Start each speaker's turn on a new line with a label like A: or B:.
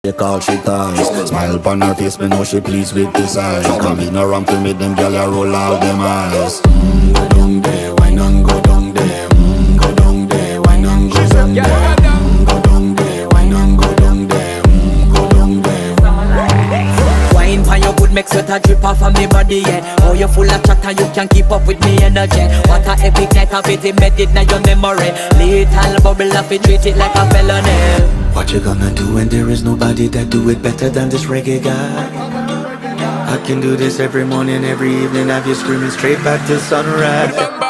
A: They call she ties. Smile upon her face, me know she pleased with this eyes. Come in around to meet them girl, you roll out them eyes. Go down there, why not go down there? Go down there, why not go down there? Go down there, why not go down there? Go down there.
B: Wine pan your good, make sweat a drip off of me body, yeah. Oh, you full of chatter, you can keep up with me energy. What a epic night of it, embedded in your memory. Little bubble of it, treat it like a felony.
A: What you gonna do when there is nobody that do it better than this reggae guy? I can do this every morning, every evening, have you screaming straight back to sunrise.